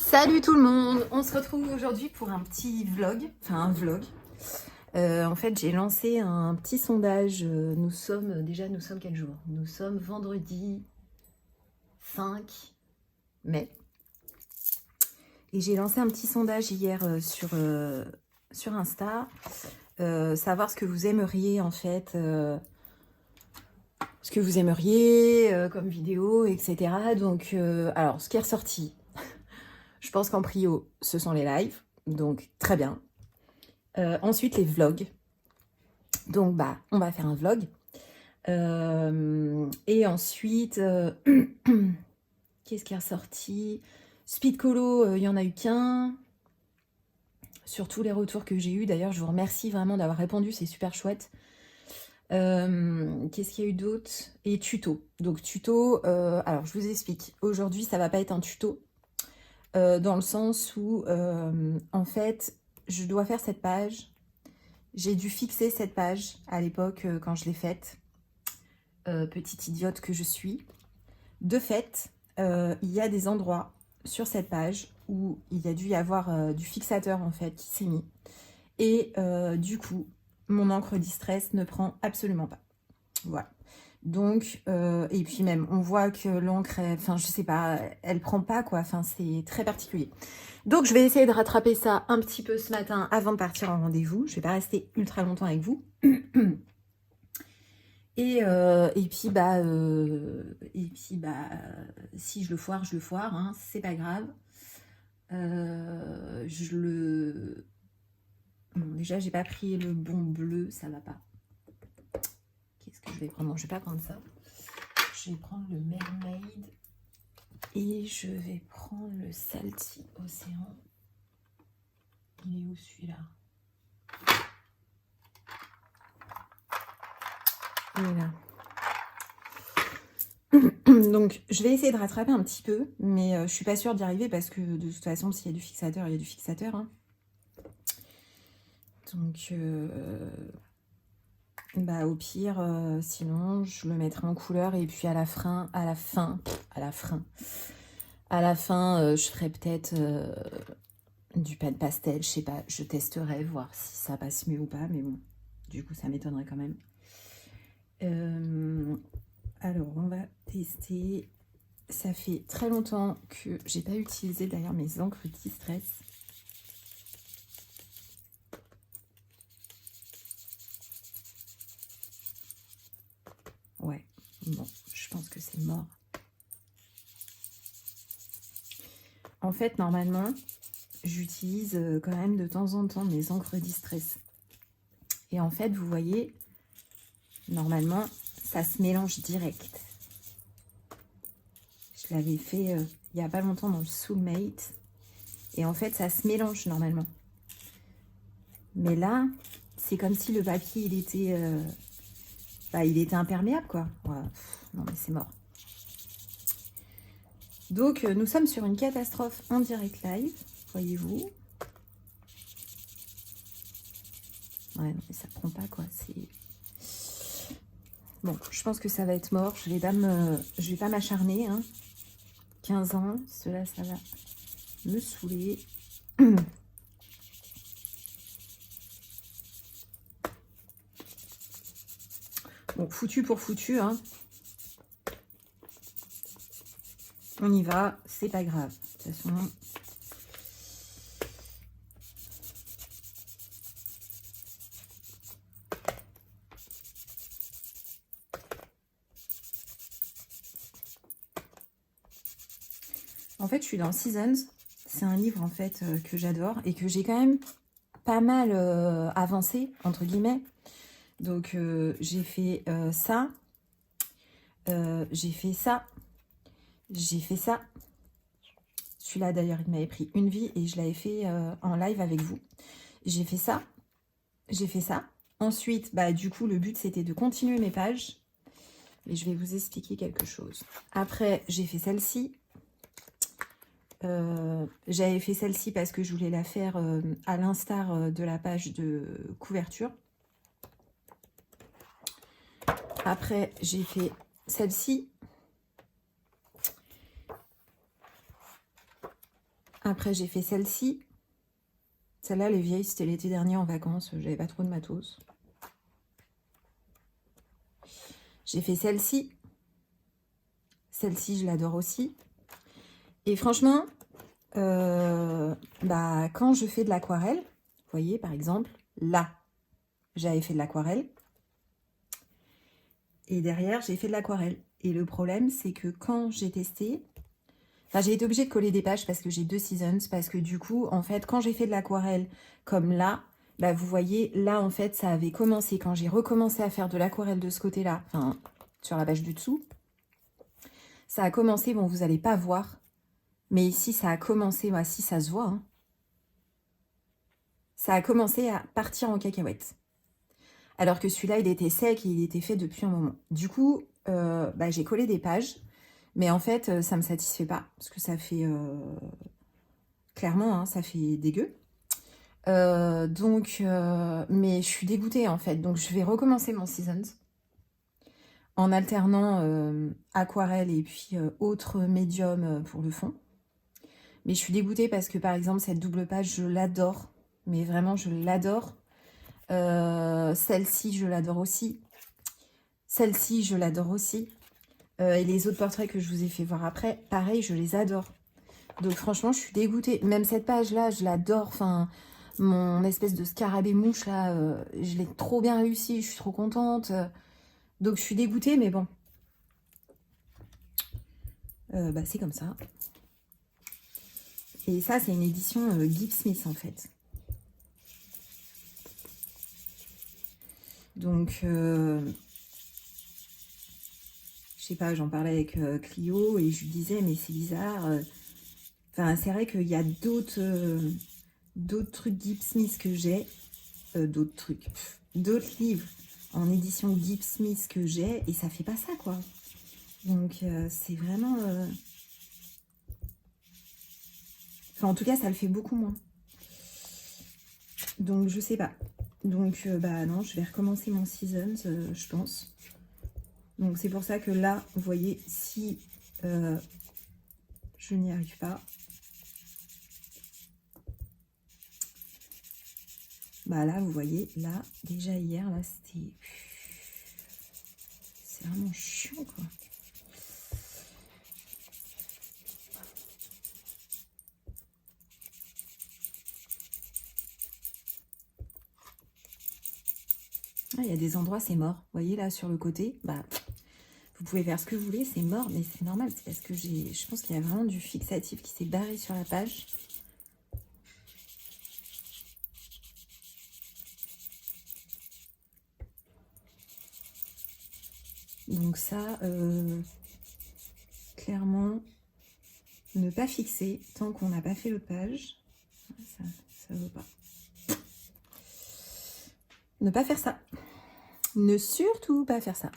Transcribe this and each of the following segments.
Salut tout le monde, on se retrouve aujourd'hui pour un petit vlog, enfin un vlog. En fait, j'ai lancé un petit sondage. Nous sommes quel jour? Nous sommes vendredi 5 mai. Et j'ai lancé un petit sondage hier sur Insta, savoir ce que vous aimeriez en fait, ce que vous aimeriez comme vidéo, etc. Donc, alors, ce qui est ressorti, je pense qu'en prio, ce sont les lives, donc très bien. Ensuite, les vlogs. Donc, bah, on va faire un vlog. Et ensuite, qu'est-ce qui est ressorti? Speed Colo, il n'y en a eu qu'un. Sur tous les retours que j'ai eu, d'ailleurs, je vous remercie vraiment d'avoir répondu, c'est super chouette. Qu'est-ce qu'il y a eu d'autre? Et tuto. Donc, tuto, alors je vous explique. Aujourd'hui, ça va pas être un tuto, dans le sens où, en fait, je dois faire cette page. J'ai dû fixer cette page à l'époque quand je l'ai faite. Petite idiote que je suis. De fait, il y a des endroits sur cette page où il y a dû y avoir du fixateur en fait qui s'est mis. Et du coup, mon encre Distress ne prend absolument pas. Voilà. Donc, et puis même, on voit que l'encre, enfin, je sais pas, elle prend pas quoi. Enfin, c'est très particulier. Donc, je vais essayer de rattraper ça un petit peu ce matin avant de partir en rendez-vous. Je vais pas rester ultra longtemps avec vous. Et puis si je le foire, hein, c'est pas grave. Bon, déjà, j'ai pas pris le bon bleu, ça va pas. Qu'est-ce que je vais prendre? Non, je vais pas prendre ça. Je vais prendre le Mermaid et je vais prendre le Salty Océan. Il est où celui-là? Il est là. Donc, je vais essayer de rattraper un petit peu, mais je suis pas sûre d'y arriver parce que de toute façon, s'il y a du fixateur, il y a du fixateur. Hein. Donc, bah, au pire, sinon, je le mettrai en couleur et puis à la fin, je ferai peut-être du pâte pastel, je sais pas, je testerai, voir si ça passe mieux ou pas, mais bon, du coup, ça m'étonnerait quand même. Alors, on va tester. Ça fait très longtemps que j'ai pas utilisé d'ailleurs mes encres Distress. Ouais, bon, je pense que c'est mort. En fait, normalement, j'utilise quand même de temps en temps mes encres Distress. Et en fait, vous voyez, normalement, ça se mélange direct. Je l'avais fait il n'y a pas longtemps dans le Soulmate. Et en fait, ça se mélange normalement. Mais là, c'est comme si le papier, il était imperméable, quoi. Ouais, non, mais c'est mort. Donc, nous sommes sur une catastrophe en direct live, voyez-vous. Ouais, non, mais ça prend pas, quoi. C'est... Bon, je pense que ça va être mort. Je vais pas m'acharner, hein. 15 ans, cela, ça va me saouler. Bon, foutu pour foutu, hein. On y va, c'est pas grave. De toute façon... En fait, je suis dans Seasons. C'est un livre, en fait, que j'adore et que j'ai quand même pas mal avancé, entre guillemets. Donc, j'ai fait ça. J'ai fait ça. J'ai fait ça. Celui-là, d'ailleurs, il m'avait pris une vie et je l'avais fait en live avec vous. J'ai fait ça. J'ai fait ça. Ensuite, bah, du coup, le but, c'était de continuer mes pages. Et je vais vous expliquer quelque chose. Après, j'ai fait celle-ci. J'avais fait celle-ci parce que je voulais la faire à l'instar de la page de couverture. Après, j'ai fait celle-ci. Après, j'ai fait celle-ci. Celle-là, elle est vieille, c'était l'été dernier en vacances. J'avais pas trop de matos. J'ai fait celle-ci. Celle-ci, je l'adore aussi. Et franchement, quand je fais de l'aquarelle, vous voyez, par exemple, là, j'avais fait de l'aquarelle. Et derrière, j'ai fait de l'aquarelle. Et le problème, c'est que quand j'ai testé... Enfin, j'ai été obligée de coller des pages parce que j'ai 2 seasons. Parce que du coup, en fait, quand j'ai fait de l'aquarelle comme là, bah, vous voyez, là, en fait, ça avait commencé. Quand j'ai recommencé à faire de l'aquarelle de ce côté-là, enfin, sur la page du dessous, ça a commencé, bon, vous n'allez pas voir. Mais ici, ça a commencé, bah, si ça se voit, hein, ça a commencé à partir en cacahuète. Alors que celui-là, il était sec et il était fait depuis un moment. Du coup, j'ai collé des pages. Mais en fait, ça ne me satisfait pas. Parce que ça fait... clairement, hein, ça fait dégueu. Mais je suis dégoûtée, en fait. Donc, je vais recommencer mon Seasons. En alternant aquarelle et puis autre médium pour le fond. Mais je suis dégoûtée parce que, par exemple, cette double page, je l'adore. Mais vraiment, je l'adore. Celle-ci, je l'adore aussi. Celle-ci, je l'adore aussi. Et les autres portraits que je vous ai fait voir après, pareil, je les adore. Donc franchement, je suis dégoûtée. Même cette page-là, je l'adore. Enfin, mon espèce de scarabée mouche, là, je l'ai trop bien réussi. Je suis trop contente. Donc je suis dégoûtée, mais bon. C'est comme ça. Et ça, c'est une édition Gibbs Smith, en fait. Donc... je sais pas, j'en parlais avec Clio et je lui disais, mais c'est bizarre. Enfin, c'est vrai qu'il y a d'autres trucs Gibbs Smith que j'ai. D'autres livres en édition Gibbs Smith que j'ai et ça fait pas ça, quoi. Donc, c'est vraiment... Enfin, en tout cas, ça le fait beaucoup moins. Donc, je sais pas. Donc, non, je vais recommencer mon Seasons, je pense. Donc c'est pour ça que là, vous voyez, si je n'y arrive pas, bah là, vous voyez, là, déjà hier, là, c'était... C'est vraiment chiant, quoi. Ah, il y a des endroits, c'est mort. Vous voyez, là, sur le côté, bah... Vous pouvez faire ce que vous voulez, c'est mort, mais c'est normal. C'est parce que je pense qu'il y a vraiment du fixatif qui s'est barré sur la page. Donc ça, clairement, ne pas fixer tant qu'on n'a pas fait l'autre page. Ça ne veut pas. Ne pas faire ça. Ne surtout pas faire ça.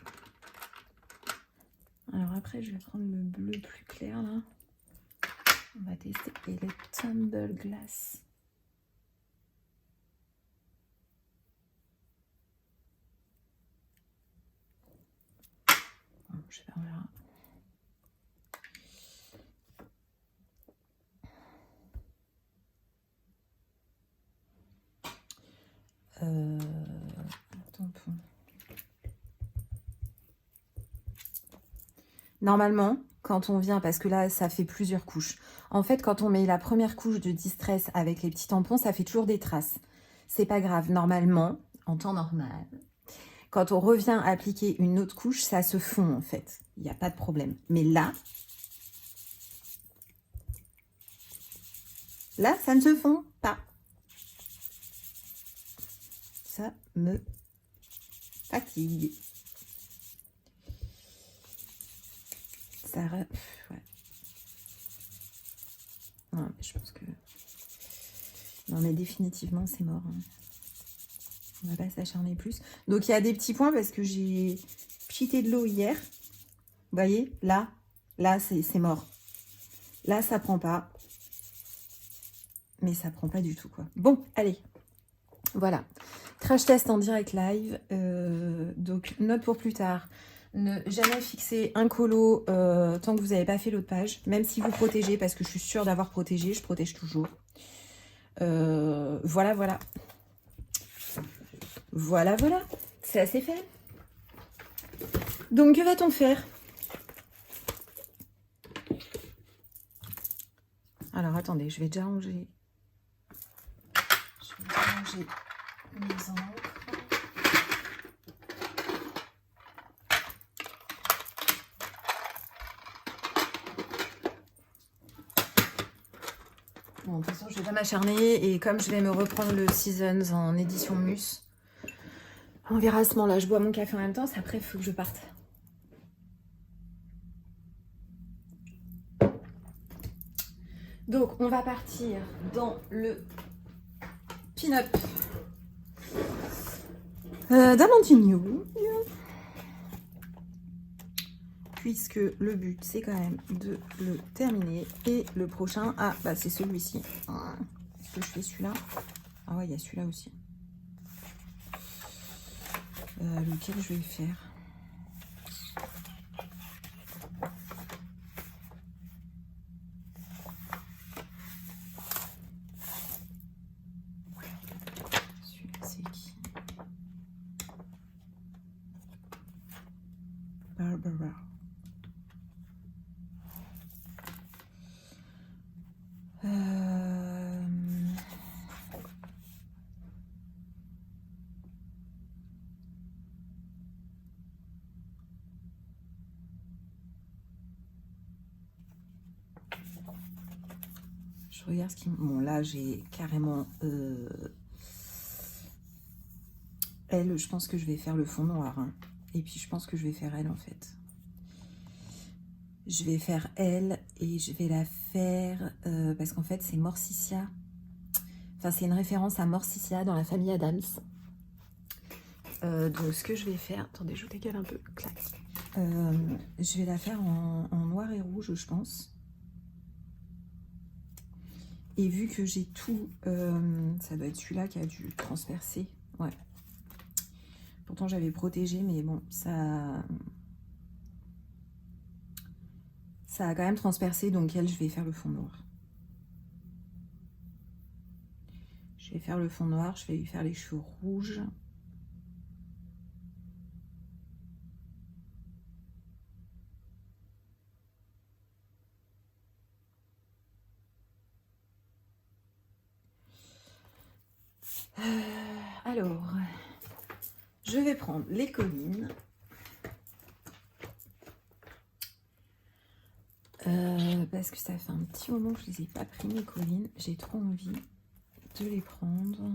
Alors après, je vais prendre le bleu plus clair, là. On va tester. Et le Tumble Glass. Bon, je sais pas, on verra. Tampon. Normalement, quand on vient, parce que là, ça fait plusieurs couches. En fait, quand on met la première couche de Distress avec les petits tampons, ça fait toujours des traces. C'est pas grave. Normalement, en temps normal, quand on revient appliquer une autre couche, ça se fond, en fait. Il n'y a pas de problème. Mais là, ça ne se fond pas. Ça me fatigue. Ça... Ouais. Non, mais je pense que... Non, mais définitivement, c'est mort. Hein. On va pas s'acharner plus. Donc, il y a des petits points parce que j'ai pchité de l'eau hier. Vous voyez, là, c'est mort. Là, ça prend pas. Mais ça prend pas du tout, quoi. Bon, allez. Voilà. Crash test en direct live. Donc, note pour plus tard. Ne jamais fixer un colo tant que vous n'avez pas fait l'autre page, même si vous protégez, parce que je suis sûre d'avoir protégé, je protège toujours. Voilà, voilà. Voilà, voilà. C'est assez fait. Donc, que va-t-on faire? Alors, attendez, je vais déjà ranger. Je vais déjà ranger mes encres. Bon, de toute façon, je vais pas m'acharner. Et comme je vais me reprendre le Seasons en édition Mus, on verra à ce moment-là. Je bois mon café en même temps. Après, il faut que je parte. Donc, on va partir dans le pin-up d'Amandine, puisque le but, c'est quand même de le terminer. Et le prochain, ah, bah c'est celui-ci. Est-ce que je fais celui-là? Ah ouais, il y a celui-là aussi. Lequel je vais faire? Celui-là, c'est qui? Barbara. Je regarde ce qui... Bon, là, j'ai carrément... Elle, je pense que je vais faire le fond noir. Hein. Et puis, je pense que je vais faire elle, en fait. Je vais faire elle et je vais la faire... parce qu'en fait, c'est Morticia. Enfin, c'est une référence à Morticia dans la famille Adams. Donc, ce que je vais faire... Attendez, je vous décale un peu. Clac. Je vais la faire en noir et rouge, je pense. Et vu que j'ai tout... ça doit être celui-là qui a dû transpercer. Ouais. Pourtant, j'avais protégé, mais bon, ça... Ça a quand même transpercé, donc elle, je vais faire le fond noir. Je vais faire le fond noir, je vais lui faire les cheveux rouges. Alors, je vais prendre les collines. Parce que ça fait un petit moment que je les ai pas pris, mes collines. J'ai trop envie de les prendre.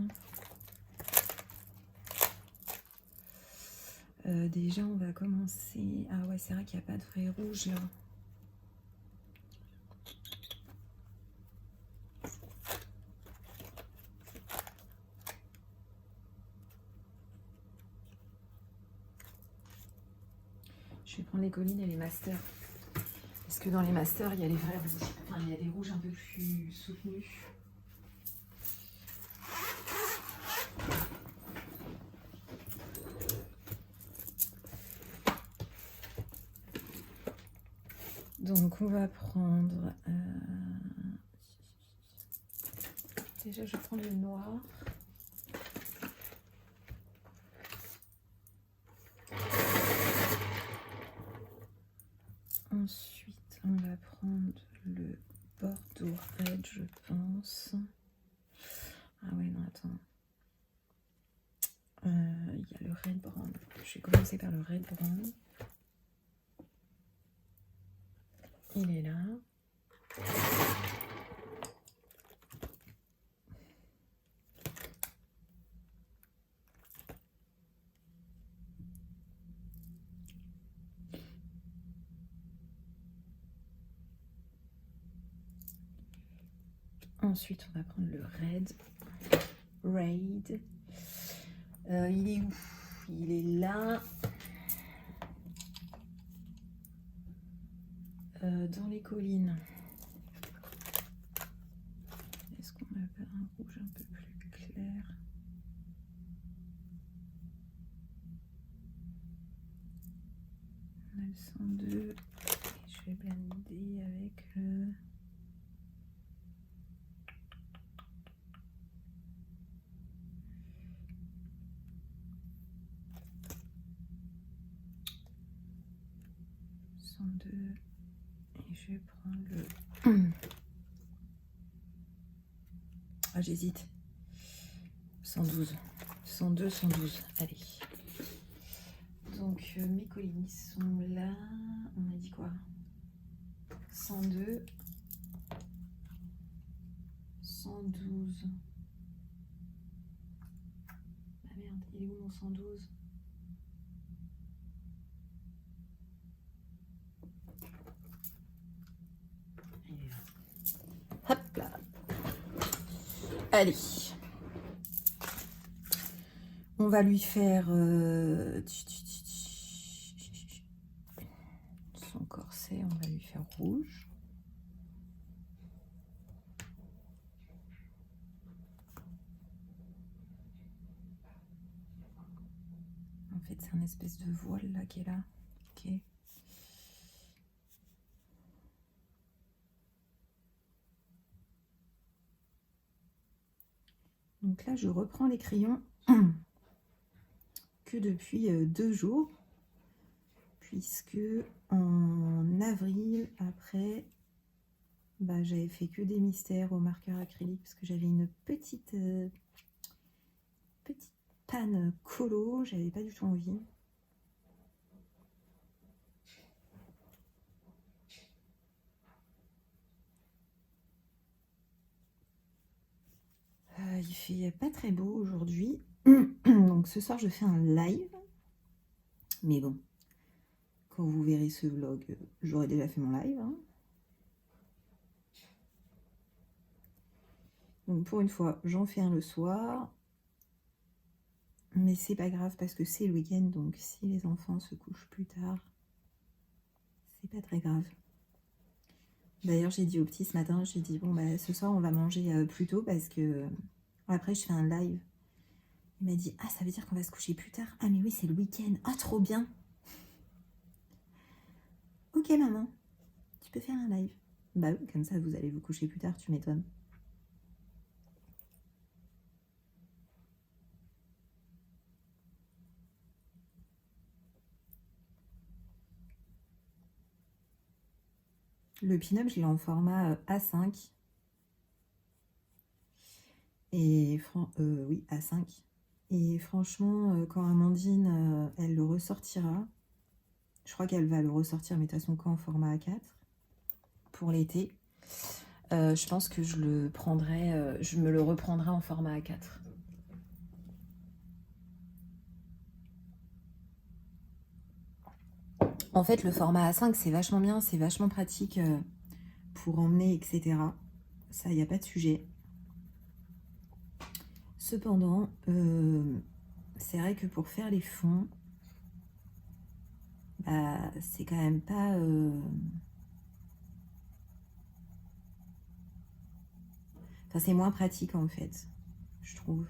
Déjà, on va commencer... Ah ouais, c'est vrai qu'il n'y a pas de vrai rouge, là. Je vais prendre les collines et les masters. Parce que dans les masters, il y a les vrais rouges. Enfin, il y a des rouges un peu plus soutenus. Donc, on va prendre... Déjà, je prends le noir. Ensuite, on va prendre le Bordeaux Red, je pense. Ah ouais, non, attends. Il y a le Red Brown. Je vais commencer par le Red Brown. Il est là. Ensuite, on va prendre le Red Raid. Il est où? Il est là. Dans les collines. Est-ce qu'on a pas un rouge un peu plus clair? 102. Et je vais blender avec le... Et je vais prendre le... Ah, j'hésite. 112. 102, 112. Allez. Donc, mes colis sont là. On a dit quoi? 102. 112. Ah merde, il est où mon 112? Il est là. Hop là. Allez. On va lui faire son corset, on va lui faire rouge. En fait, c'est un espèce de voile là qui est là. Ok. Donc là, je reprends les crayons que depuis 2 jours, puisque en avril, après, bah, j'avais fait que des mystères au marqueur acrylique, parce que j'avais une petite panne colo, j'avais pas du tout envie. Il fait pas très beau aujourd'hui. Donc ce soir je fais un live. Mais bon, quand vous verrez ce vlog, j'aurai déjà fait mon live. Hein. Donc pour une fois, j'en fais un le soir. Mais c'est pas grave parce que c'est le week-end. Donc si les enfants se couchent plus tard, c'est pas très grave. D'ailleurs j'ai dit au petit ce matin, j'ai dit bon bah ce soir on va manger plus tôt parce que après je fais un live. Il m'a dit ah ça veut dire qu'on va se coucher plus tard. Ah mais oui c'est le week-end. Ah trop bien. Ok maman, tu peux faire un live. Bah oui comme ça vous allez vous coucher plus tard, tu m'étonnes. Le pin-up, je l'ai en format A5. Et oui, A5. Et franchement, quand Amandine, elle le ressortira, je crois qu'elle va le ressortir, mais de toute façon, quand en format A4, pour l'été, je pense que je le prendrai, je me le reprendrai en format A4. En fait, le format A5, c'est vachement bien, c'est vachement pratique pour emmener, etc. Ça, il n'y a pas de sujet. Cependant, c'est vrai que pour faire les fonds, bah, c'est quand même pas... Enfin, c'est moins pratique en fait, je trouve.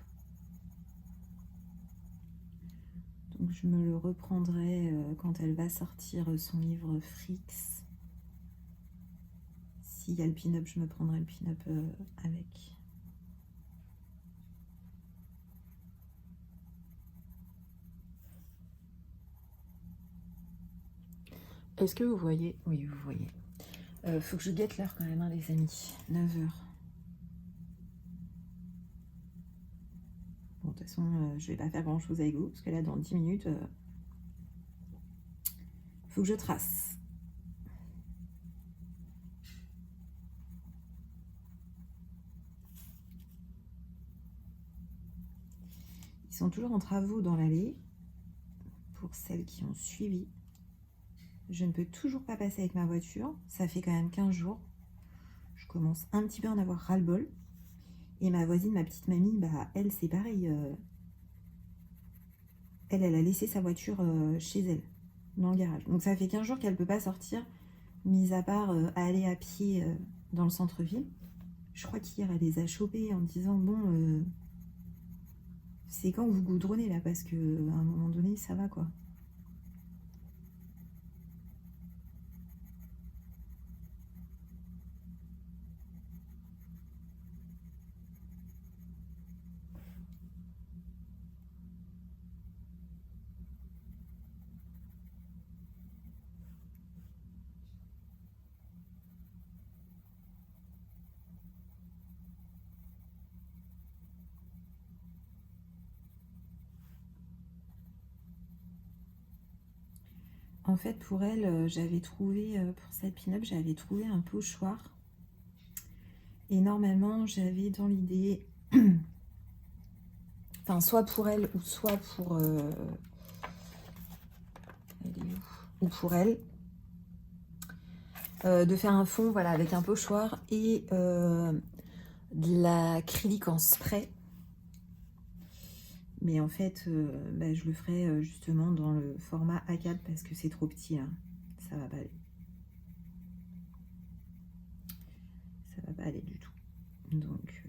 Donc je me le reprendrai quand elle va sortir son livre Frix. S'il y a le pin-up, je me prendrai le pin-up avec. Est-ce que vous voyez? Oui, vous voyez. Faut que je guette l'heure quand même, hein, les amis. 9h. Bon, de toute façon, je vais pas faire grand-chose avec vous, parce que là, dans 10 minutes, faut que je trace. Ils sont toujours en travaux dans l'allée, pour celles qui ont suivi. Je ne peux toujours pas passer avec ma voiture. Ça fait quand même 15 jours. Je commence un petit peu à en avoir ras-le-bol. Et ma voisine, ma petite mamie, bah, elle, c'est pareil. Elle a laissé sa voiture chez elle, dans le garage. Donc ça fait 15 jours qu'elle ne peut pas sortir, mis à part aller à pied dans le centre-ville. Je crois qu'hier, elle les a chopés en disant, bon, c'est quand vous goudronnez là, parce qu'à un moment donné, ça va quoi. En fait, pour elle, j'avais trouvé, pour cette pin-up, j'avais trouvé un pochoir. Et normalement, j'avais dans l'idée, enfin, soit pour elle ou soit pour... elle est où? Ou pour elle, de faire un fond, voilà, avec un pochoir et de l'acrylique en spray. Mais en fait, bah, je le ferai justement dans le format A4 parce que c'est trop petit, là. Ça va pas aller. Ça va pas aller du tout. Donc,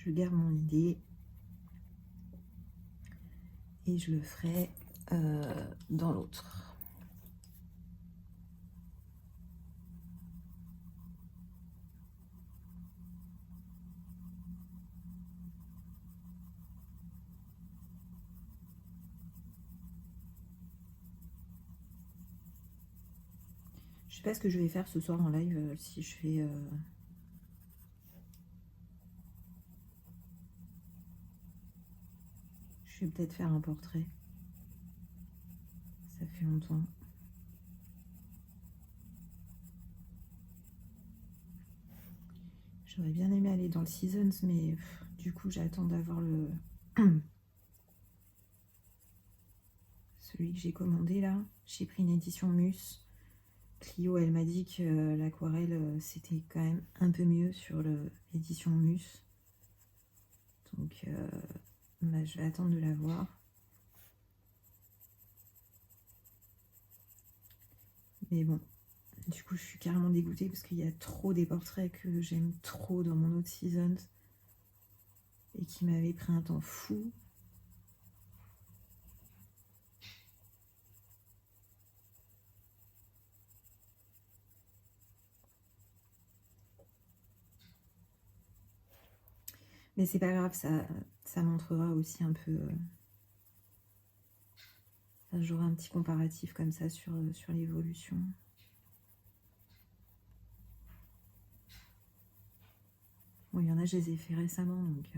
je garde mon idée et je le ferai dans l'autre. Je sais pas ce que je vais faire ce soir en live, si je fais... Je vais peut-être faire un portrait. Ça fait longtemps. J'aurais bien aimé aller dans le Seasons, mais du coup, j'attends d'avoir le... celui que j'ai commandé là. J'ai pris une édition Mus. Clio, elle m'a dit que l'aquarelle, c'était quand même un peu mieux sur l'édition Mus. Donc, bah, je vais attendre de la voir. Mais bon, du coup, je suis carrément dégoûtée parce qu'il y a trop des portraits que j'aime trop dans mon autre Seasons et qui m'avaient pris un temps fou. Mais c'est pas grave, ça montrera aussi un peu... j'aurai un petit comparatif comme ça sur l'évolution. Bon, il y en a, je les ai fait récemment, donc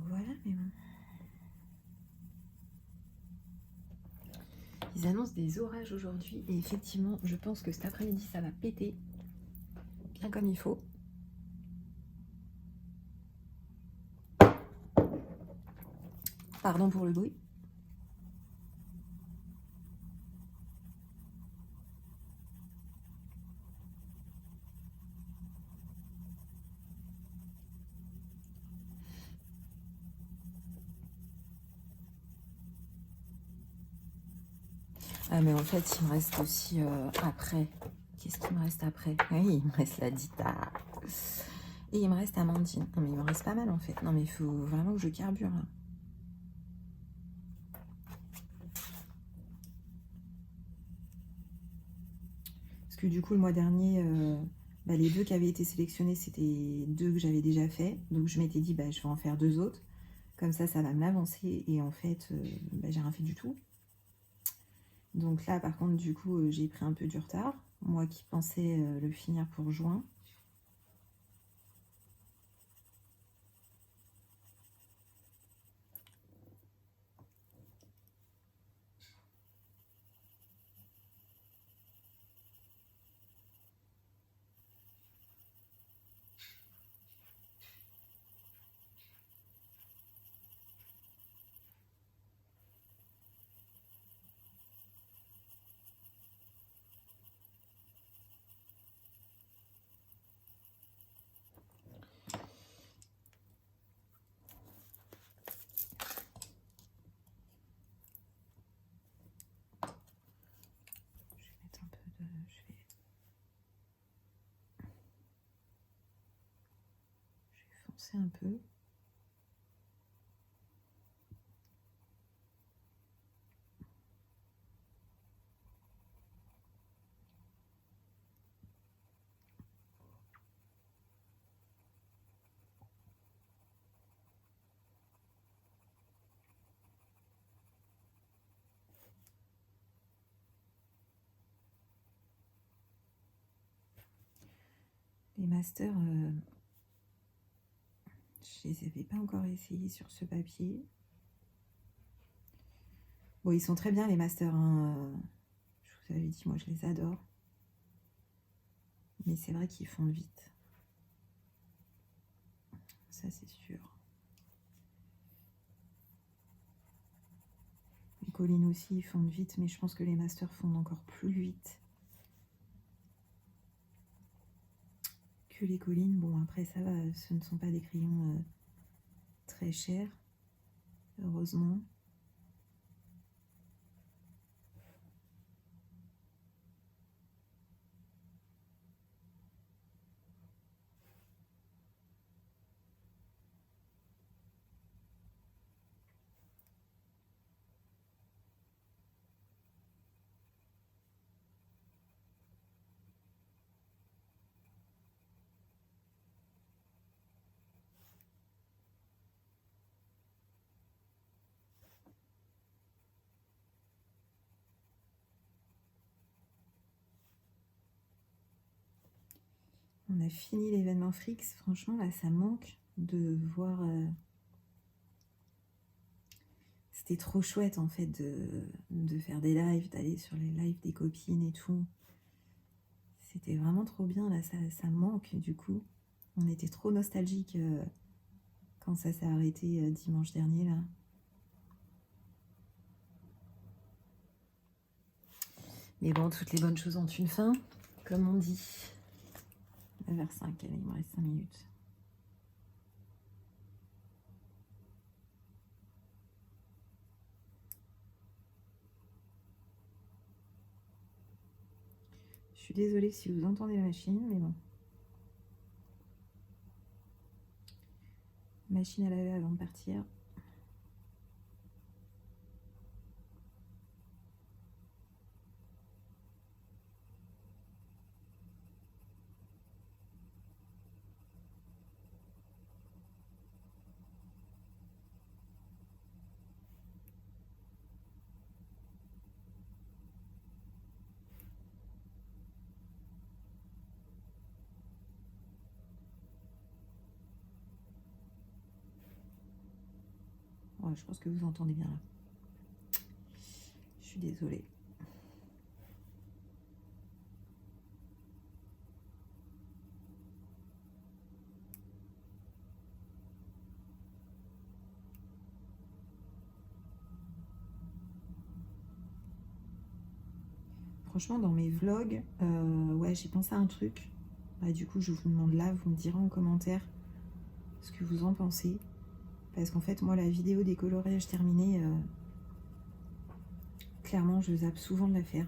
voilà, mais bon. Ils annoncent des orages aujourd'hui, et effectivement, je pense que cet après-midi, ça va péter, bien comme il faut. Pardon pour le bruit. Ah, mais en fait, il me reste aussi après. Qu'est-ce qu'il me reste après? Oui, il me reste la Dita. Et il me reste Amandine. Non, mais il me reste pas mal en fait. Non, mais il faut vraiment que je carbure là. Parce que du coup, le mois dernier, bah, les 2 qui avaient été sélectionnés, c'était 2 que j'avais déjà fait. Donc je m'étais dit, bah, je vais en faire 2 autres. Comme ça va me l'avancer. Et en fait, bah, j'ai rien fait du tout. Donc là, par contre, du coup, j'ai pris un peu du retard. Moi qui pensais le finir pour juin. Je vais foncer un peu. Les masters, je les avais pas encore essayés sur ce papier. Bon, ils sont très bien les masters, hein. Je vous avais dit, moi je les adore. Mais c'est vrai qu'ils fondent vite. Ça, c'est sûr. Les collines aussi, ils fondent vite, mais je pense que les masters fondent encore plus vite que les collines. Bon, après, ça va, ce ne sont pas des crayons très chers, heureusement. On a fini l'événement Frix. Franchement, là, ça manque de voir... C'était trop chouette, en fait, de faire des lives, d'aller sur les lives des copines et tout. C'était vraiment trop bien, là, ça manque, du coup. On était trop nostalgiques quand ça s'est arrêté dimanche dernier, là. Mais bon, toutes les bonnes choses ont une fin, comme on dit. 9h05, allez, il me reste 5 minutes. Je suis désolée si vous entendez la machine, mais bon. Machine à laver avant de partir. Ouais, je pense que vous entendez bien là. Je suis désolée. Franchement, dans mes vlogs, ouais, j'ai pensé à un truc. Bah, du coup, je vous demande là, vous me direz en commentaire ce que vous en pensez. Parce qu'en fait, moi, la vidéo des coloriages terminés, clairement, je zappe souvent de la faire.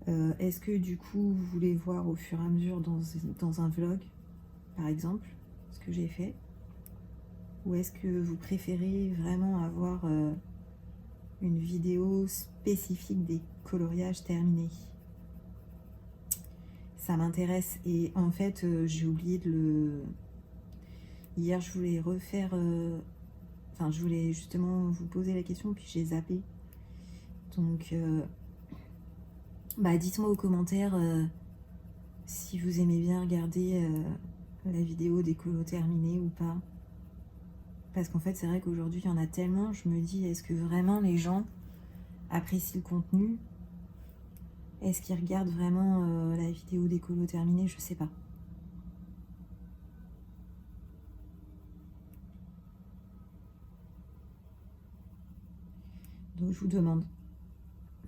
Est-ce que du coup, vous voulez voir au fur et à mesure dans un vlog, par exemple, ce que j'ai fait? Ou est-ce que vous préférez vraiment avoir une vidéo spécifique des coloriages terminés? Ça m'intéresse. Et en fait, j'ai oublié de le... Hier, je voulais refaire... Enfin, je voulais justement vous poser la question, puis j'ai zappé. Donc, bah, dites-moi aux commentaires si vous aimez bien regarder la vidéo des colos terminés ou pas. Parce qu'en fait, c'est vrai qu'aujourd'hui, il y en a tellement, je me dis, est-ce que vraiment les gens apprécient le contenu? Est-ce qu'ils regardent vraiment la vidéo des colos terminés? Je sais pas. Donc, je vous demande.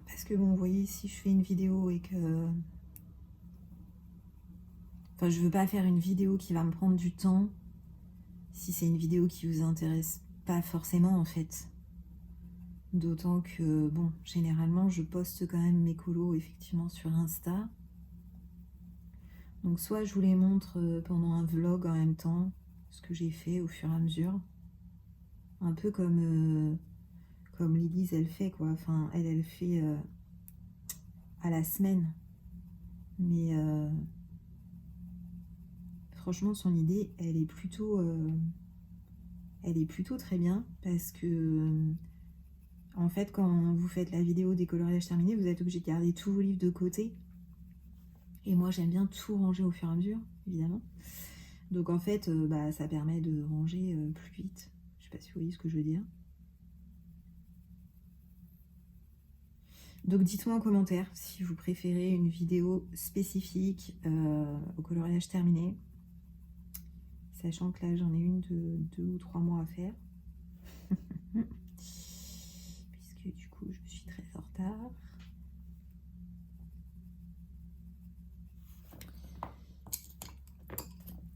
Parce que bon, vous voyez, si je fais une vidéo et que... Enfin, je veux pas faire une vidéo qui va me prendre du temps si c'est une vidéo qui vous intéresse pas forcément, en fait. D'autant que, bon, généralement, je poste quand même mes colos, effectivement, sur Insta. Donc, soit je vous les montre pendant un vlog en même temps, ce que j'ai fait au fur et à mesure. Un peu comme Lilise, elle fait, quoi. Enfin, elle fait à la semaine. Mais franchement, son idée, elle est plutôt très bien parce que, en fait, quand vous faites la vidéo des coloriages terminés, vous êtes obligé de garder tous vos livres de côté. Et moi, j'aime bien tout ranger au fur et à mesure, évidemment. Donc, en fait, bah, ça permet de ranger plus vite. Je sais pas si vous voyez ce que je veux dire. Donc dites-moi en commentaire si vous préférez une vidéo spécifique au coloriage terminé. Sachant que là j'en ai une de 2 ou 3 mois à faire. Puisque du coup je suis très en retard.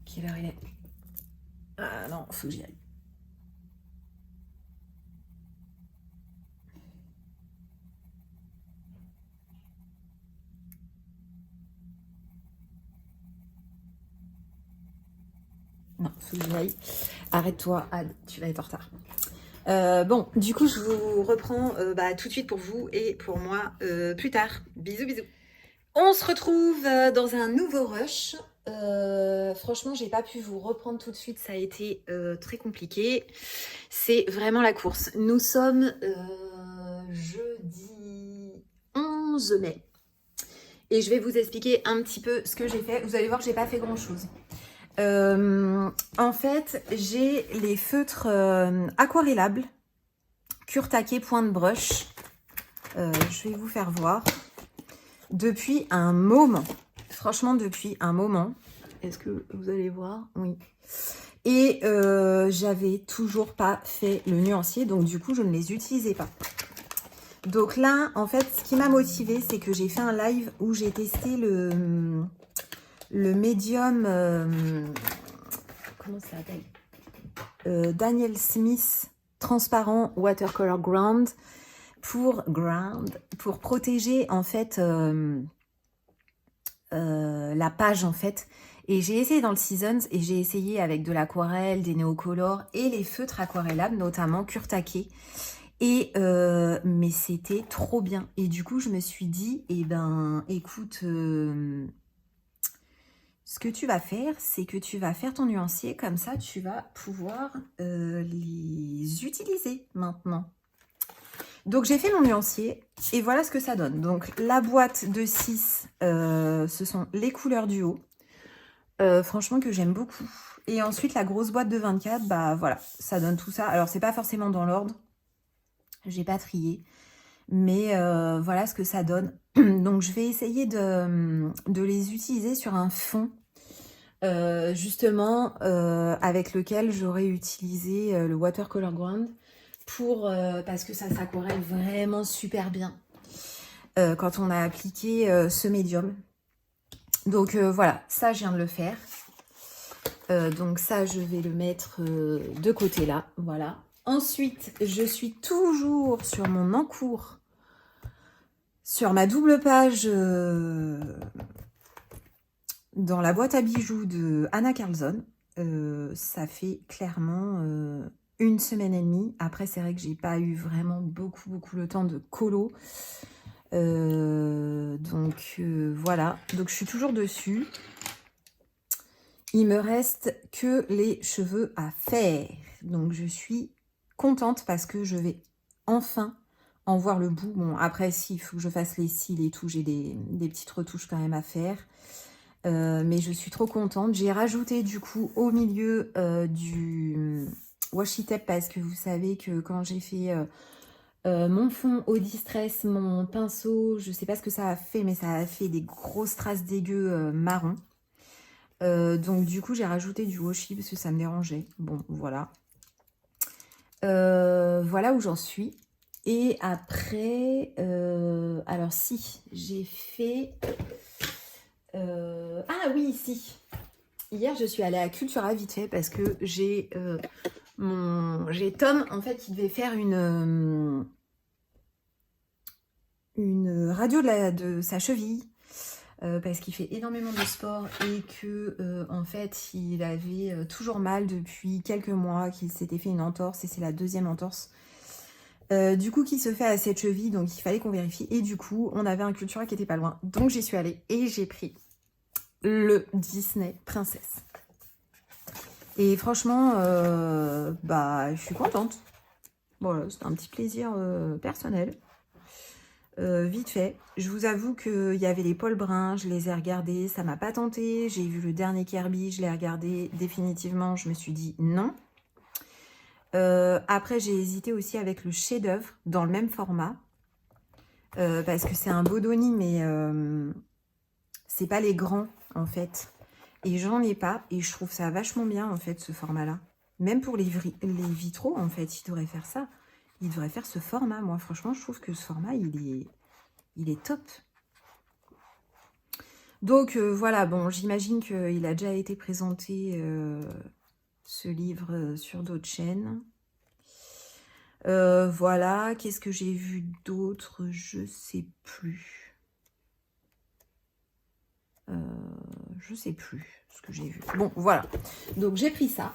Quelle heure il est? Ah non, faut que j'y aille. Non, faut que j'y aille. Arrête-toi, Anne, tu vas être en retard. Bon, du coup, je vous reprends tout de suite pour vous et pour moi plus tard. Bisous, bisous. On se retrouve dans un nouveau rush. Franchement, j'ai pas pu vous reprendre tout de suite. Ça a été très compliqué. C'est vraiment la course. Nous sommes jeudi 11 mai. Et je vais vous expliquer un petit peu ce que j'ai fait. Vous allez voir, j'ai pas fait grand-chose. En fait, j'ai les feutres aquarellables cure taquet point de brush. Je vais vous faire voir. Depuis un moment. Franchement, depuis un moment. Est-ce que vous allez voir? Oui. Et j'avais toujours pas fait le nuancier. Donc, du coup, je ne les utilisais pas. Donc là, en fait, ce qui m'a motivée, c'est que j'ai fait un live où j'ai testé le médium... comment ça s'appelle? Daniel Smith transparent watercolor ground pour protéger en fait la page en fait. Et j'ai essayé dans le Seasons et j'ai essayé avec de l'aquarelle, des néocolores et les feutres aquarellables, notamment cure taquet. Et mais c'était trop bien. Et du coup, je me suis dit, eh ben, écoute, ce que tu vas faire, c'est que tu vas faire ton nuancier. Comme ça, tu vas pouvoir les utiliser maintenant. Donc, j'ai fait mon nuancier et voilà ce que ça donne. Donc, la boîte de 6, ce sont les couleurs du haut. Franchement, que j'aime beaucoup. Et ensuite, la grosse boîte de 24, bah voilà, ça donne tout ça. Alors, c'est pas forcément dans l'ordre. J'ai pas trié. Mais voilà ce que ça donne. Donc, je vais essayer de les utiliser sur un fond. Justement, avec lequel j'aurais utilisé le Watercolor Ground. Parce que ça s'aquarelle vraiment super bien quand on a appliqué ce médium. Donc voilà, ça je viens de le faire. Donc ça je vais le mettre de côté là, voilà. Ensuite, je suis toujours sur mon encours, sur ma double page dans la boîte à bijoux de Anna Karlsson. Ça fait clairement... 1 semaine et demie. Après, c'est vrai que j'ai pas eu vraiment beaucoup le temps de colo. Donc, voilà. Donc, je suis toujours dessus. Il me reste que les cheveux à faire. Donc, je suis contente parce que je vais enfin en voir le bout. Bon, après, si, il faut que je fasse les cils et tout. J'ai des petites retouches quand même à faire. Mais je suis trop contente. J'ai rajouté du coup au milieu du... washi tape parce que vous savez que quand j'ai fait mon fond au distress, mon pinceau, je sais pas ce que ça a fait, mais ça a fait des grosses traces dégueu marron. Donc du coup j'ai rajouté du washi parce que ça me dérangeait. Bon voilà. Voilà où j'en suis. Et après, alors si, j'ai fait... ah oui, si. Hier je suis allée à Cultura vite fait parce que j'ai... j'ai Tom en fait qui devait faire une radio de sa cheville parce qu'il fait énormément de sport et que en fait il avait toujours mal depuis quelques mois, qu'il s'était fait une entorse et c'est la deuxième entorse du coup qui se fait à cette cheville, donc il fallait qu'on vérifie et du coup on avait un Cultura qui était pas loin, donc j'y suis allée et j'ai pris le Disney Princesse. Et franchement, je suis contente. Voilà, c'est un petit plaisir personnel. Vite fait. Je vous avoue qu'il y avait les poils bruns, je les ai regardés, ça m'a pas tenté. J'ai vu le dernier Kirby, je l'ai regardé définitivement, je me suis dit non. Après, j'ai hésité aussi avec le chef-d'œuvre dans le même format. parce que c'est un Bodoni, mais c'est pas les grands, en fait. Et j'en ai pas, et je trouve ça vachement bien, en fait, ce format-là. Même pour les vitraux, en fait, il devrait faire ça. Il devrait faire ce format. Moi, franchement, je trouve que ce format, il est top. Donc, voilà, bon, j'imagine qu'il a déjà été présenté, ce livre, sur d'autres chaînes. Voilà, qu'est-ce que j'ai vu d'autre? Je sais plus. Je sais plus ce que j'ai vu. Bon, voilà. Donc, j'ai pris ça.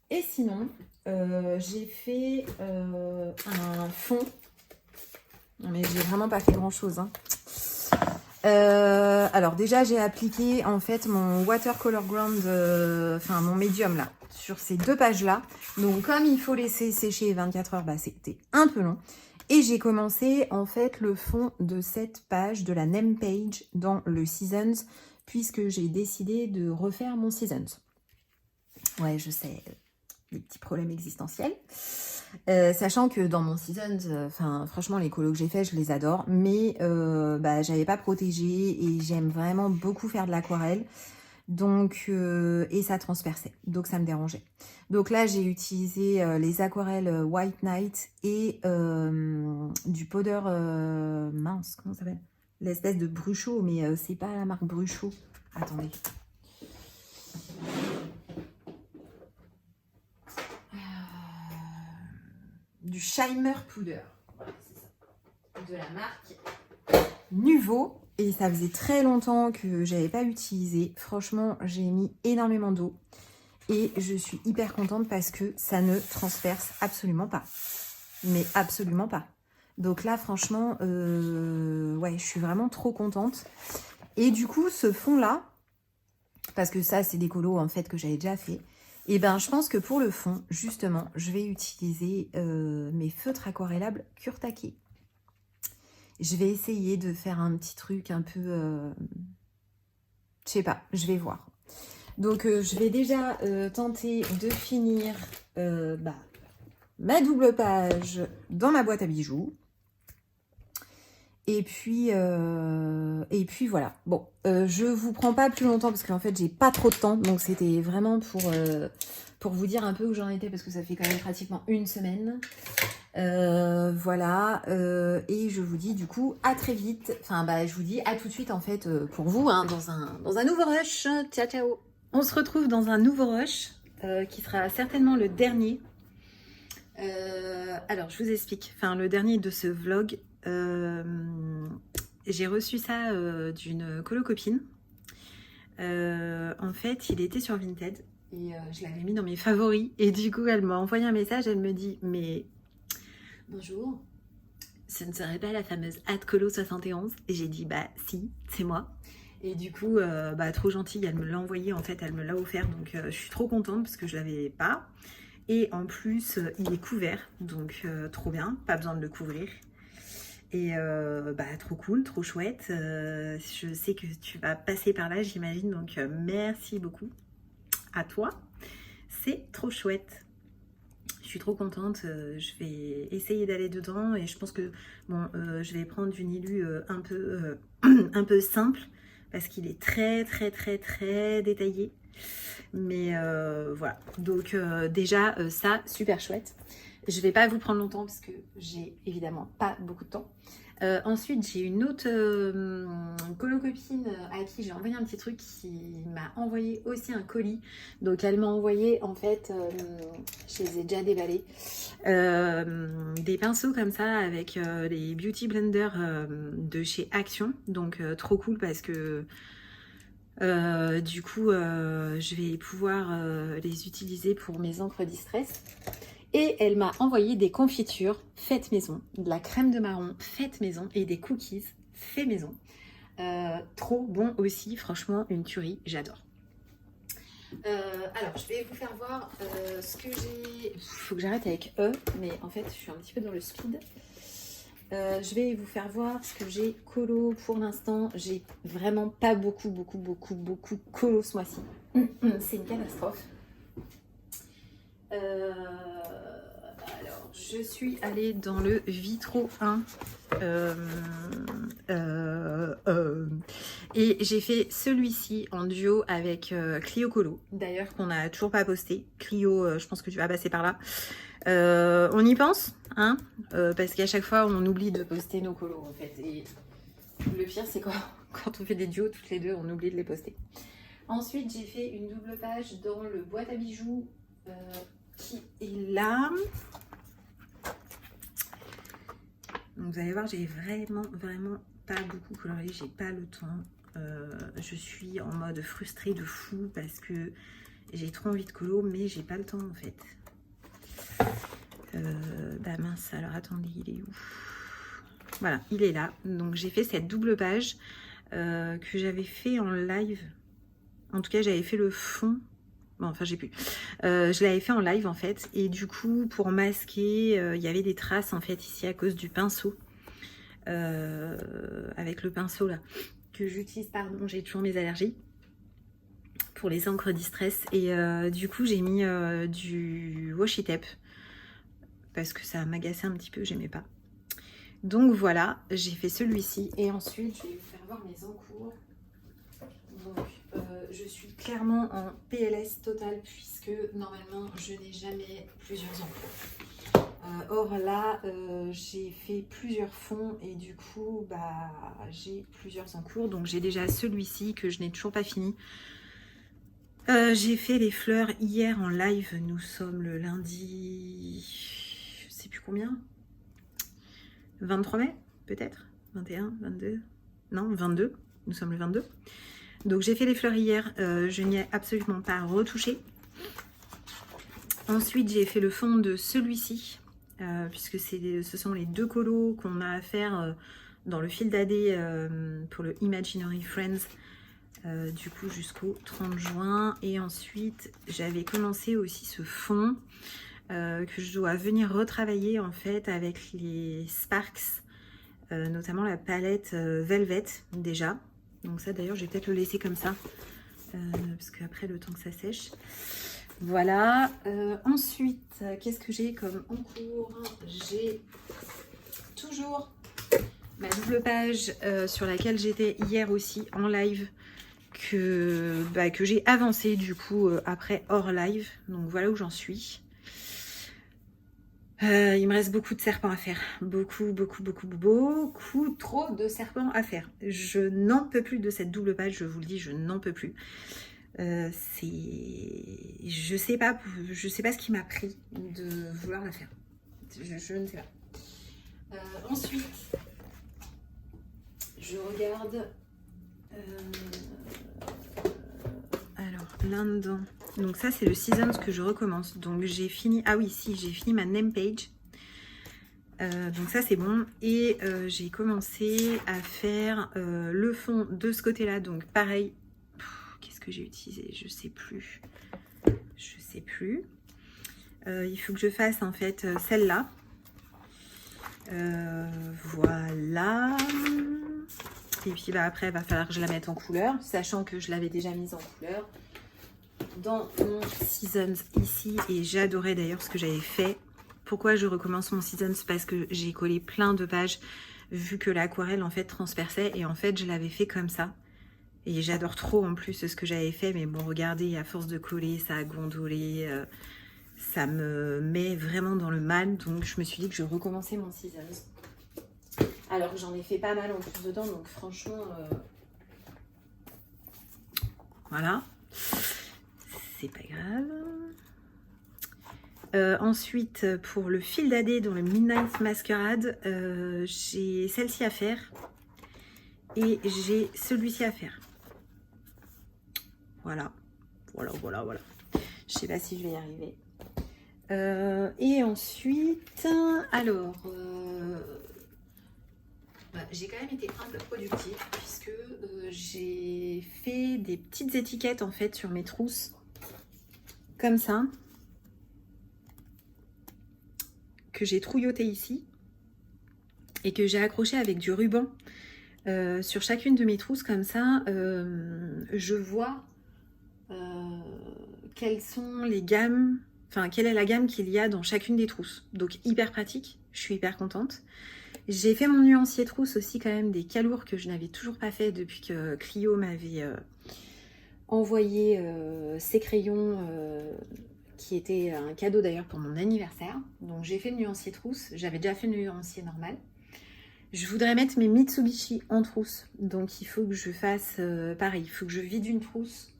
Et sinon, j'ai fait un fond. Non, mais j'ai vraiment pas fait grand-chose, hein. Alors, déjà, j'ai appliqué, en fait, mon watercolor ground, enfin, mon médium, là, sur ces 2 pages-là. Donc, comme il faut laisser sécher 24 heures, bah, c'était un peu long. Et j'ai commencé, en fait, le fond de cette page, de la name page, dans le Seasons, puisque j'ai décidé de refaire mon Seasons. Ouais, je sais, des petits problèmes existentiels. Sachant que dans mon Seasons, enfin, franchement, les colos que j'ai fait, je les adore. Mais bah, j'avais pas protégé et j'aime vraiment beaucoup faire de l'aquarelle. Donc, et ça transperçait. Donc, ça me dérangeait. Donc là, j'ai utilisé les aquarelles White Night et du powder mince, comment ça s'appelle? L'espèce de Bruchot, mais c'est pas la marque Bruchot. Attendez. Du Shimer Powder. Voilà, c'est ça. De la marque Nuvo. Et ça faisait très longtemps que j'avais pas utilisé. Franchement, j'ai mis énormément d'eau. Et je suis hyper contente parce que ça ne transperce absolument pas. Mais absolument pas. Donc là, franchement, ouais, je suis vraiment trop contente. Et du coup, ce fond-là, parce que ça, c'est des colos en fait que j'avais déjà fait. Et ben, je pense que pour le fond, justement, je vais utiliser mes feutres aquarellables Kurtake. Je vais essayer de faire un petit truc un peu... je sais pas, je vais voir. Donc, je vais déjà tenter de finir bah, ma double page dans ma boîte à bijoux. Et puis voilà. Bon, je vous prends pas plus longtemps parce qu'en fait, j'ai pas trop de temps. Donc, c'était vraiment pour vous dire un peu où j'en étais parce que ça fait quand même pratiquement une semaine. Voilà. Et je vous dis du coup à très vite. Enfin, bah, je vous dis à tout de suite en fait pour vous hein, dans un nouveau rush. Ciao, ciao. On se retrouve dans un nouveau rush qui sera certainement le dernier. Alors, je vous explique. Enfin, le dernier de ce vlog. J'ai reçu ça d'une colo-copine. En fait, il était sur Vinted et je l'avais mis dans mes favoris. Et du coup, elle m'a envoyé un message. Elle me dit, mais bonjour, ce ne serait pas la fameuse @colo71? Et j'ai dit, bah si, c'est moi. Et du coup, bah trop gentille, elle me l'a envoyé. En fait, elle me l'a offert. Donc, je suis trop contente parce que je l'avais pas. Et en plus, il est couvert. Donc, trop bien. Pas besoin de le couvrir. Et bah, trop cool, trop chouette. Je sais que tu vas passer par là, j'imagine. Donc, merci beaucoup à toi. C'est trop chouette. Je suis trop contente. Je vais essayer d'aller dedans. Et je pense que bon, je vais prendre du Nilu un peu simple. Parce qu'il est très, très, très, très détaillé. Mais voilà. Donc, déjà, ça, super chouette. Je vais pas vous prendre longtemps parce que j'ai évidemment pas beaucoup de temps. Ensuite, j'ai une autre colo-copine à qui j'ai envoyé un petit truc qui m'a envoyé aussi un colis. Donc, elle m'a envoyé en fait, je les ai déjà déballés, des pinceaux comme ça avec les Beauty Blender de chez Action. Donc, trop cool parce que du coup, je vais pouvoir les utiliser pour mes encres distress. Et elle m'a envoyé des confitures faites maison, de la crème de marron faite maison et des cookies faits maison. Trop bon aussi, franchement, une tuerie, j'adore. Alors, je vais vous faire voir ce que j'ai... Il faut que j'arrête avec eux, mais en fait, je suis un petit peu dans le speed. Je vais vous faire voir ce que j'ai colo pour l'instant. J'ai vraiment pas beaucoup colo ce mois-ci. C'est une catastrophe. Alors, je suis allée dans le Vitro 1 et j'ai fait celui-ci en duo avec Clio Colo, d'ailleurs qu'on n'a toujours pas posté. Clio, je pense que tu vas passer par là. On y pense, hein, parce qu'à chaque fois on oublie de poster nos colos en fait, et le pire c'est quand on fait des duos toutes les deux, on oublie de les poster. Ensuite j'ai fait une double page dans le boîte à bijoux qui est là. Donc vous allez voir, j'ai vraiment pas beaucoup colorié, j'ai pas le temps. Je suis en mode frustrée de fou parce que j'ai trop envie de colo, mais j'ai pas le temps en fait. Bah mince, alors attendez, il est où? Voilà, il est là. Donc j'ai fait cette double page que j'avais fait en live. En tout cas, j'avais fait le fond. Bon, enfin, j'ai plus. Je l'avais fait en live en fait. Et du coup, pour masquer, il y avait des traces en fait ici à cause du pinceau. Avec le pinceau là que j'utilise, pardon, j'ai toujours mes allergies pour les encres distress. Et du coup, j'ai mis du washi tape parce que ça m'agaçait un petit peu, j'aimais pas. Donc voilà, j'ai fait celui-ci et ensuite je vais vous faire voir mes encours. Donc je suis clairement en PLS total puisque normalement je n'ai jamais plusieurs encours. Or là j'ai fait plusieurs fonds et du coup bah j'ai plusieurs encours. Donc j'ai déjà celui-ci que je n'ai toujours pas fini. J'ai fait les fleurs hier en live, nous sommes le lundi, je sais plus combien, 23 mai peut-être, 21, 22, non 22, nous sommes le 22. Donc j'ai fait les fleurs hier, je n'y ai absolument pas retouché. Ensuite j'ai fait le fond de celui-ci, puisque ce sont les deux colos qu'on a à faire dans le fil d'AD pour le Imaginary Friends. Du coup jusqu'au 30 juin. Et ensuite j'avais commencé aussi ce fond que je dois venir retravailler en fait avec les Sparks, notamment la palette Velvet déjà. Donc ça d'ailleurs je vais peut-être le laisser comme ça parce qu'après le temps que ça sèche. Voilà. Ensuite qu'est-ce que j'ai comme en cours? J'ai toujours ma double page sur laquelle j'étais hier aussi en live, que j'ai avancé du coup après hors live. Donc voilà où j'en suis. Il me reste beaucoup de serpents à faire, beaucoup trop de serpents à faire. Je n'en peux plus de cette double page, je vous le dis, je n'en peux plus. Je sais pas ce qui m'a pris de vouloir la faire. Je ne sais pas. Ensuite je regarde alors là-dedans. Donc ça c'est le Seasons que je recommence. Donc j'ai fini, ah oui si, j'ai fini ma name page. Donc ça c'est bon. Et j'ai commencé à faire le fond de ce côté-là. Donc pareil, qu'est-ce que j'ai utilisé? Je sais plus. Il faut que je fasse en fait celle-là. Voilà. Et puis bah, après il va falloir que je la mette en couleur, sachant que je l'avais déjà mise en couleur dans mon Seasons ici. Et j'adorais d'ailleurs ce que j'avais fait. Pourquoi je recommence mon Seasons? Parce que j'ai collé plein de pages vu que l'aquarelle en fait transperçait, et en fait je l'avais fait comme ça. Et j'adore trop en plus ce que j'avais fait, mais bon regardez, à force de coller ça a gondolé, ça me met vraiment dans le mal. Donc je me suis dit que je recommençais mon Seasons. Alors j'en ai fait pas mal en plus dedans, donc franchement voilà, c'est pas grave. Ensuite pour le fil d'AD dans le Midnight Masquerade, j'ai celle-ci à faire et j'ai celui-ci à faire. Voilà. Je sais pas si je vais y arriver. Et ensuite, alors, j'ai quand même été un peu productive puisque j'ai fait des petites étiquettes en fait sur mes trousses, comme ça, que j'ai trouilloté ici et que j'ai accroché avec du ruban sur chacune de mes trousses, comme ça, je vois quelles sont les gammes enfin quelle est la gamme qu'il y a dans chacune des trousses. Donc hyper pratique, je suis hyper contente. J'ai fait mon nuancier trousse aussi quand même des calours que je n'avais toujours pas fait depuis que Clio m'avait envoyé ces crayons qui étaient un cadeau d'ailleurs pour mon anniversaire. Donc j'ai fait le nuancier trousse, j'avais déjà fait le nuancier normal. Je voudrais mettre mes Mitsubishi en trousse, donc il faut que je fasse pareil, il faut que je vide une trousse.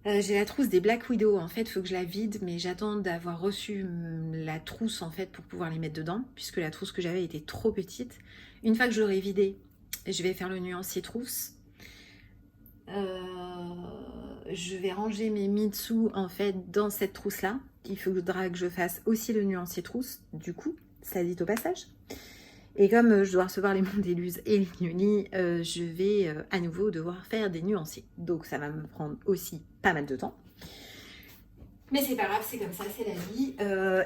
J'ai la trousse des Black Widow, en fait, il faut que je la vide, mais j'attends d'avoir reçu la trousse, en fait, pour pouvoir les mettre dedans, puisque la trousse que j'avais était trop petite. Une fois que je l'aurai vidée, je vais faire le nuancier trousse. Je vais ranger mes Mitsu, en fait, dans cette trousse-là. Il faudra que je fasse aussi le nuancier trousse, du coup, ça dit au passage. Et comme je dois recevoir les Mondeluz et les Nioni, je vais à nouveau devoir faire des nuanciers. Donc ça va me prendre aussi pas mal de temps. Mais c'est pas grave, c'est comme ça, c'est la vie.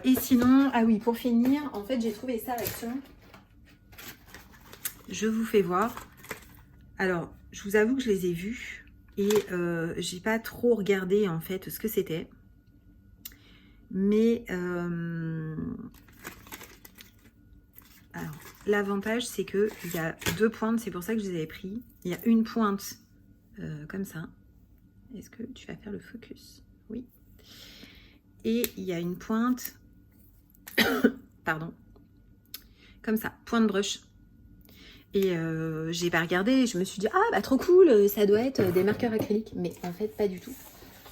Et sinon, ah oui, pour finir, en fait, j'ai trouvé ça avec je vous fais voir. Alors, je vous avoue que je les ai vus et j'ai pas trop regardé en fait ce que c'était. Mais alors, l'avantage, c'est qu'il y a 2 pointes, c'est pour ça que je les avais pris. Il y a une pointe comme ça. Est-ce que tu vas faire le focus? Oui. Et il y a une pointe, pardon, comme ça, pointe brush. Et j'ai pas regardé, je me suis dit, ah bah trop cool, ça doit être des marqueurs acryliques. Mais en fait, pas du tout.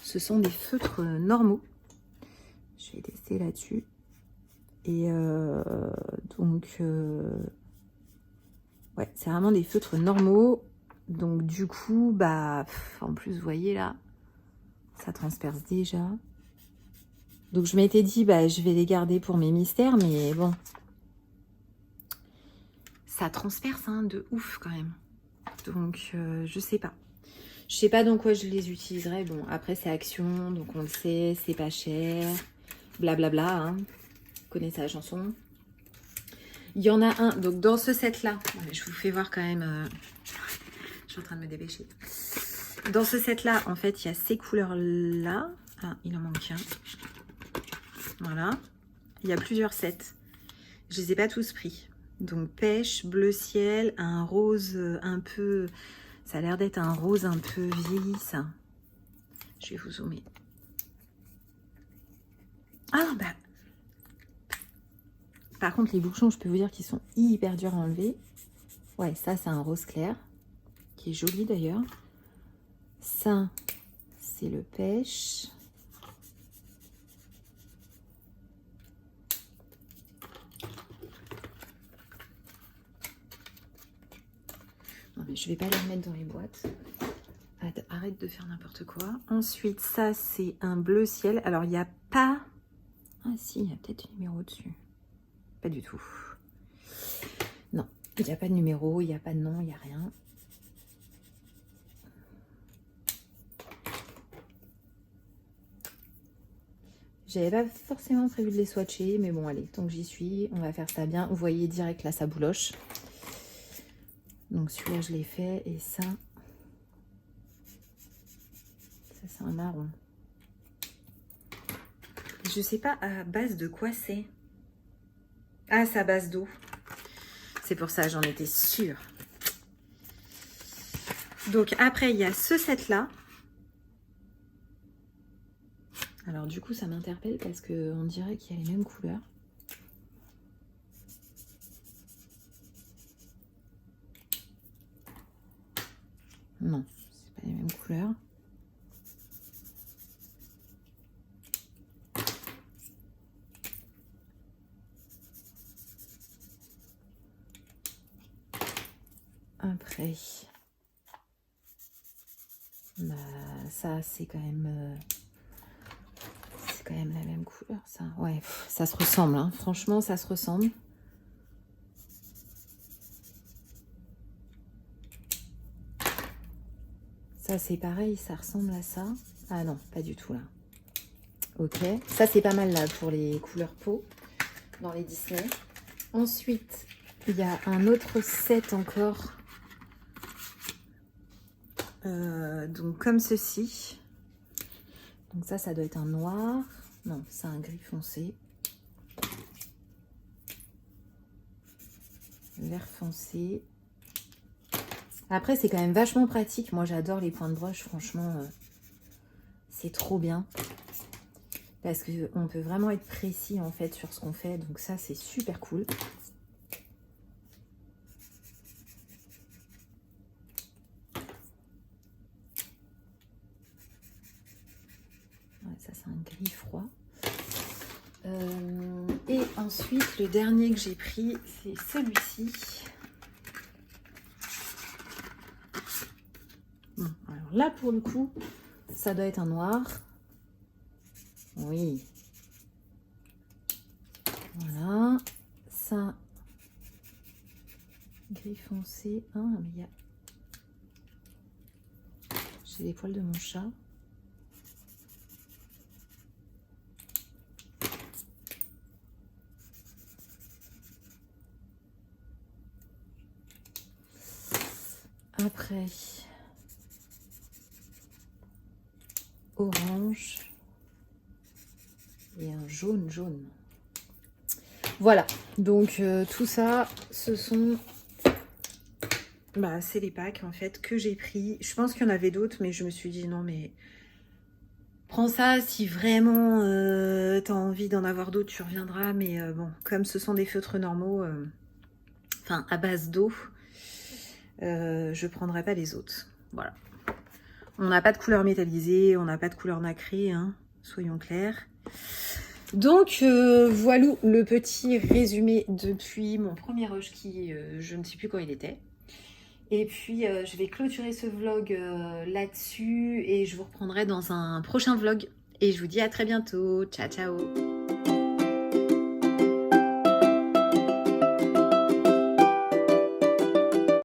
Ce sont des feutres normaux. Je vais tester là-dessus. Et donc, ouais, c'est vraiment des feutres normaux. Donc du coup, bah, en plus, vous voyez là, ça transperce déjà. Donc je m'étais dit, bah, je vais les garder pour mes mystères, mais bon, ça transperce hein, de ouf quand même. Donc je sais pas. Je sais pas dans quoi je les utiliserai. Bon, après c'est Action, donc on le sait, c'est pas cher, blablabla. Hein. Vous connaissez la chanson. Il y en a un, donc dans ce set-là, je vous fais voir quand même, je suis en train de me dépêcher. Dans ce set-là, en fait, il y a ces couleurs-là. Ah, il en manque un. Voilà. Il y a plusieurs sets. Je les ai pas tous pris. Donc pêche, bleu ciel, un rose un peu... Ça a l'air d'être un rose un peu vieilli, ça. Je vais vous zoomer. Ah, bah... Par contre, les bouchons, je peux vous dire qu'ils sont hyper durs à enlever. Ouais, ça, c'est un rose clair, qui est joli d'ailleurs. Ça, c'est le pêche. Non, mais je vais pas les remettre dans les boîtes. Arrête de faire n'importe quoi. Ensuite, ça, c'est un bleu ciel. Alors, il n'y a pas... Ah si, il y a peut-être un numéro dessus. Pas du tout. Non, il n'y a pas de numéro, il n'y a pas de nom, il n'y a rien. J'avais pas forcément prévu de les swatcher, mais bon, allez, tant que j'y suis, on va faire ça bien. Vous voyez direct là, ça bouloche. Donc celui-là, je l'ai fait, et ça c'est un marron. Je sais pas à base de quoi c'est. Ah, c'est à base d'eau. C'est pour ça, j'en étais sûre. Donc après, il y a ce set-là. Alors du coup, ça m'interpelle parce qu'on dirait qu'il y a les mêmes couleurs. Non, c'est pas les mêmes couleurs. Après, bah, ça c'est quand même la même couleur, ça. Ouais, ça se ressemble, hein. Franchement, ça se ressemble. Ça c'est pareil, ça ressemble à ça. Ah non, pas du tout là. Ok, ça c'est pas mal là pour les couleurs peau dans les Disney. Ensuite, il y a un autre set encore. Donc comme ceci. Donc ça doit être un noir. Non, c'est un gris foncé. Vert foncé. Après, c'est quand même vachement pratique. Moi, j'adore les points de broche. Franchement, c'est trop bien. Parce qu'on peut vraiment être précis, en fait, sur ce qu'on fait. Donc ça, c'est super cool. Ouais, ça, c'est un gris froid. Et ensuite, le dernier que j'ai pris, c'est celui-ci. Bon, alors là, pour le coup, ça doit être un noir. Oui. Voilà. Ça, gris foncé. Ah, mais il y a... J'ai les poils de mon chat. Après, orange et un jaune. Voilà, donc tout ça, ce sont... Bah, c'est les packs en fait que j'ai pris. Je pense qu'il y en avait d'autres, mais je me suis dit non, mais prends ça si vraiment t'as envie d'en avoir d'autres, tu reviendras. Mais bon, comme ce sont des feutres normaux, enfin à base d'eau, je prendrai pas les autres. Voilà. On n'a pas de couleur métallisée, on n'a pas de couleur nacrée, hein, soyons clairs. Donc voilà le petit résumé depuis mon premier rush qui, je ne sais plus quand il était. Et puis je vais clôturer ce vlog là-dessus et je vous reprendrai dans un prochain vlog. Et je vous dis à très bientôt. Ciao, ciao!